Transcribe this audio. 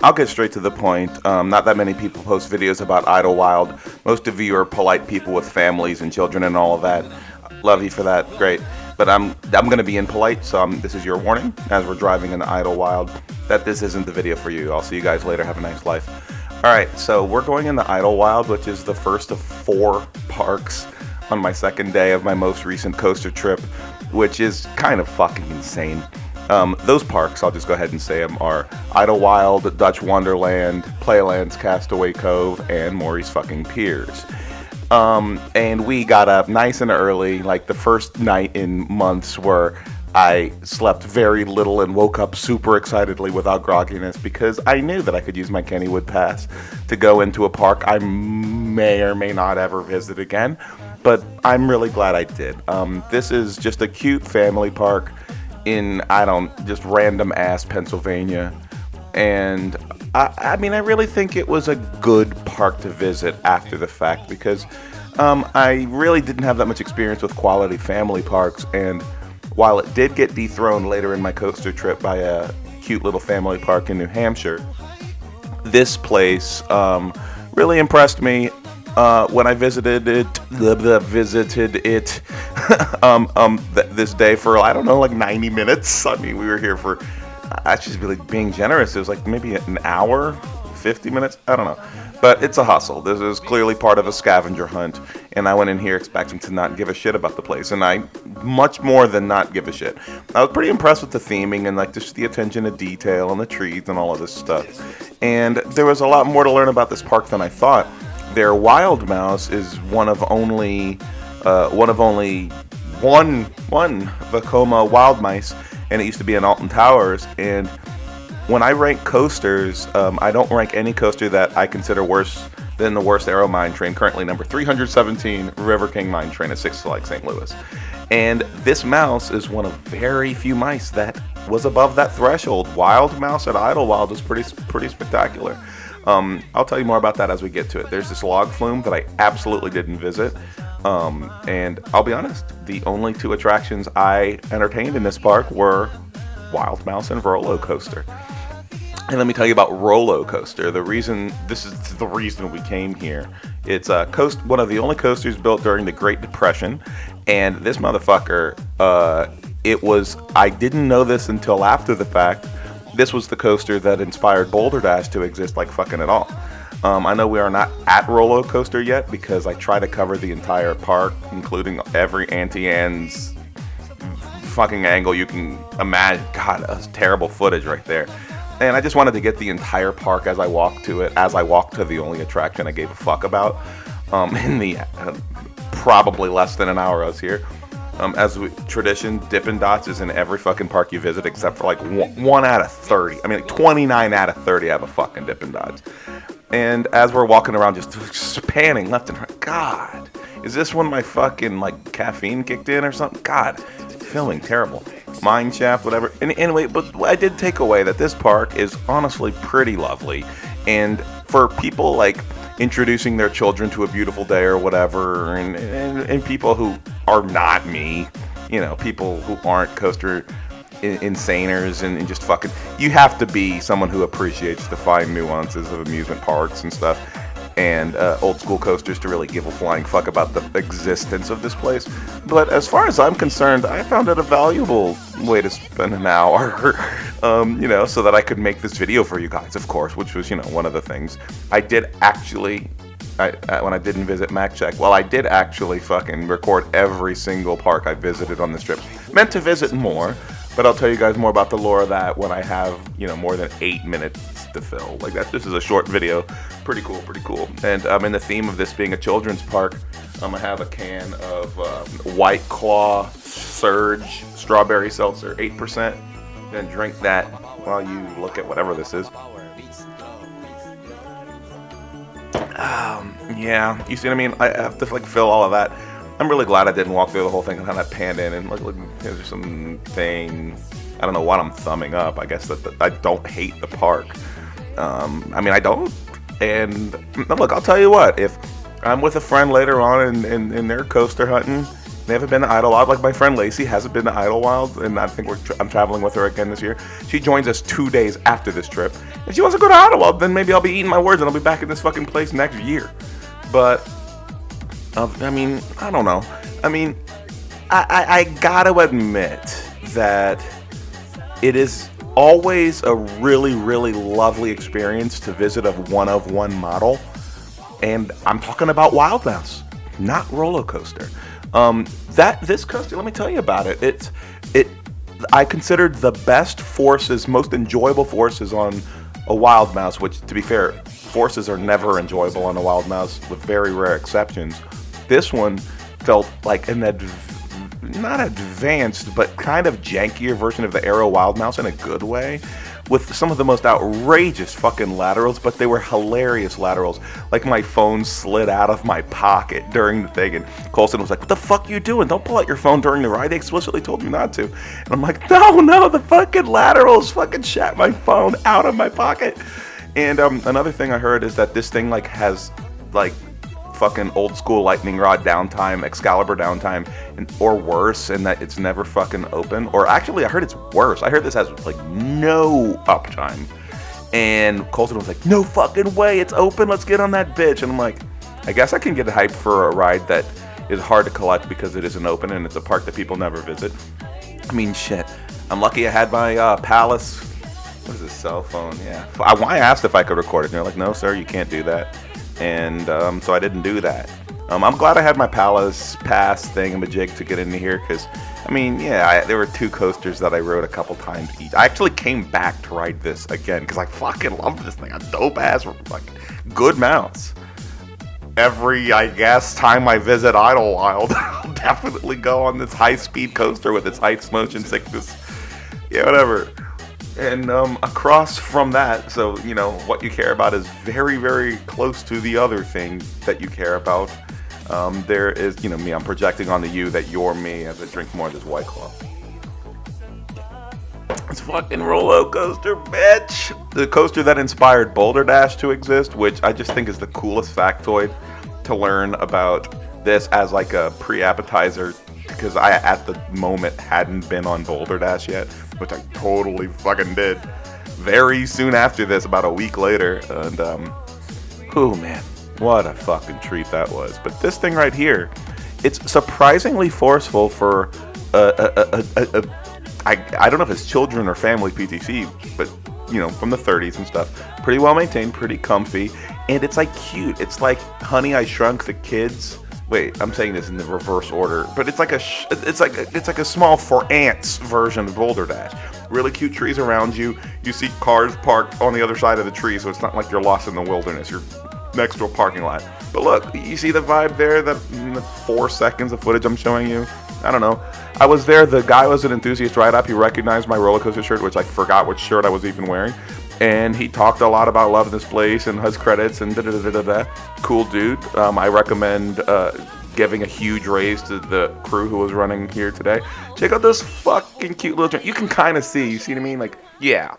I'll get straight to the point. Not that many people post videos about Idlewild. Most of you are polite people with families and children and all of that. Love you for that. Great. But I'm going to be impolite, so this is your warning as we're driving into Idlewild that this isn't the video for you. I'll see you guys later. Have a nice life. All right, so we're going into Idlewild, which is the first of 4 parks on my second day of my most recent coaster trip, which is kind of fucking insane. Those parks, I'll just go ahead and say them, are Idlewild, Dutch Wonderland, Playland's Castaway Cove, and Maury's fucking Piers. And we got up nice and early, like the first night in months where I slept very little and woke up super excitedly without grogginess because I knew that I could use my Kennywood pass to go into a park I may or may not ever visit again, but I'm really glad I did. This is just a cute family park in, just random ass Pennsylvania, and I mean, I really think it was a good park to visit after the fact because I really didn't have that much experience with quality family parks, and while it did get dethroned later in my coaster trip by a cute little family park in New Hampshire, this place really impressed me when I visited it. This day for I don't know, like 90 minutes. I mean, we were here for, I should be like being generous. It was like maybe an hour, 50 minutes. I don't know. But it's a hustle. This is clearly part of a scavenger hunt, and I went in here expecting to not give a shit about the place, and I much more than not give a shit. I was pretty impressed with the theming and like just the attention to detail and the trees and all of this stuff. And there was a lot more to learn about this park than I thought. Their wild mouse is one of only one Vekoma wild mice, and it used to be in Alton Towers. And when I rank coasters, I don't rank any coaster that I consider worse than the worst Aero Mine Train, currently number 317, River King Mine Train at Six Flags St. Louis. And this mouse is one of very few mice that was above that threshold. Wild mouse at Idlewild is pretty spectacular. I'll tell you more about that as we get to it. There's this log flume that I absolutely didn't visit. And I'll be honest, the only 2 attractions I entertained in this park were Wild Mouse and Roller Coaster. And let me tell you about Roller Coaster. This is the reason we came here. It's one of the only coasters built during the Great Depression, and this motherfucker, I didn't know this until after the fact. This was the coaster that inspired Boulder Dash to exist like fucking it all. I know we are not at Roller Coaster yet because I try to cover the entire park, including every Auntie Anne's fucking angle you can imagine. God, that's terrible footage right there. And I just wanted to get the entire park as I walked to it, as I walked to the only attraction I gave a fuck about in the probably less than an hour I was here. Tradition, Dippin' Dots is in every fucking park you visit except for like 1 out of 30. I mean, like 29 out of 30 have a fucking Dippin' Dots. And as we're walking around just panning left and right, God, is this when my fucking like caffeine kicked in or something? God, filming terrible. Mine shaft, whatever. Anyway, but I did take away that this park is honestly pretty lovely. And for people like introducing their children to a beautiful day or whatever, and people who are not me, people who aren't coaster insaners and just fucking, you have to be someone who appreciates the fine nuances of amusement parks and stuff and old school coasters to really give a flying fuck about the existence of this place. But as far as I'm concerned, I found it a valuable way to spend an hour, so that I could make this video for you guys, of course, which was, one of the things. I did actually, when I didn't visit MacCheck, I did actually fucking record every single park I visited on this trip. Meant to visit more, but I'll tell you guys more about the lore of that when I have, more than 8 minutes to fill. Like that, this is a short video. Pretty cool. And in the theme of this being a children's park, I have a can of White Claw Surge Strawberry Seltzer, 8%. Then drink that while you look at whatever this is. Yeah, you see what I mean? I have to fill all of that. I'm really glad I didn't walk through the whole thing and kind of panned in and look, there's something. I don't know what I'm thumbing up. I guess that I don't hate the park. I don't. And look, I'll tell you what. If I'm with a friend later on and they're coaster hunting They haven't been to Idlewild. Like my friend Lacey hasn't been to Idlewild, and I think I'm traveling with her again this year. She joins us 2 days after this trip. If she wants to go to Idlewild, then maybe I'll be eating my words and I'll be back in this fucking place next year. But I mean, I don't know. I mean, I gotta admit that it is always a really, really lovely experience to visit a one-of-one model. And I'm talking about Wild Mouse, not roller coaster. This coaster, let me tell you about it. I considered the best forces, most enjoyable forces on a Wild Mouse, which, to be fair, forces are never enjoyable on a Wild Mouse, with very rare exceptions. This one felt like not advanced, but kind of jankier version of the Aero Wild Mouse in a good way, with some of the most outrageous fucking laterals, but they were hilarious laterals. Like my phone slid out of my pocket during the thing, and Colson was like, "What the fuck you doing? Don't pull out your phone during the ride. They explicitly told you not to." And I'm like, no, the fucking laterals fucking shot my phone out of my pocket. And another thing I heard is that this thing like has like fucking old school lightning rod downtime, Excalibur downtime, or worse, and that it's never fucking open. Or actually, I heard it's worse. I heard this has like no uptime. And Colton was like, "No fucking way, it's open. Let's get on that bitch." And I'm like, I guess I can get hyped for a ride that is hard to collect because it isn't open and it's a park that people never visit. I mean, shit. I'm lucky I had my Palace. What is this, cell phone? Yeah. I asked if I could record it, and they're like, "No, sir, you can't do that." And so I didn't do that. I'm glad I had my Palace Pass thingamajig to get into here, because, I mean, yeah, there were 2 coasters that I rode a couple times each. I actually came back to ride this again, because I fucking love this thing. A dope-ass, like, good mouse. Every, I guess, time I visit Idlewild, I'll definitely go on this high-speed coaster with its heights, motion sickness. Yeah, whatever. And across from that, so, you know, what you care about is very, very close to the other thing that you care about. There is, you know, me, I'm projecting on the you that you're me as I drink more of this White Claw. It's fucking roller coaster, bitch! The coaster that inspired Boulder Dash to exist, which I just think is the coolest factoid to learn about this as like a pre-appetizer, because I, at the moment, hadn't been on Boulder Dash yet, which I totally fucking did very soon after this, about a week later. And, oh man, what a fucking treat that was. But this thing right here, it's surprisingly forceful for I don't know if it's children or family PTC, but, you know, from the 30s and stuff. Pretty well maintained, pretty comfy, and it's like cute. It's like Honey, I Shrunk the Kids. Wait, I'm saying this in the reverse order, but it's like a small for ants version of Boulder Dash. Really cute trees around you. You see cars parked on the other side of the tree, so it's not like you're lost in the wilderness. You're next to a parking lot. But look, you see the vibe there, the 4 seconds of footage I'm showing you? I don't know. I was there, the guy was an enthusiast ride-up. He recognized my roller coaster shirt, which I forgot which shirt I was even wearing. And he talked a lot about loving this place and his credits and da-da-da-da-da. Cool dude. I recommend giving a huge raise to the crew who was running here today. Check out this fucking cute little joint. You can kind of see, you see what I mean? Like, yeah,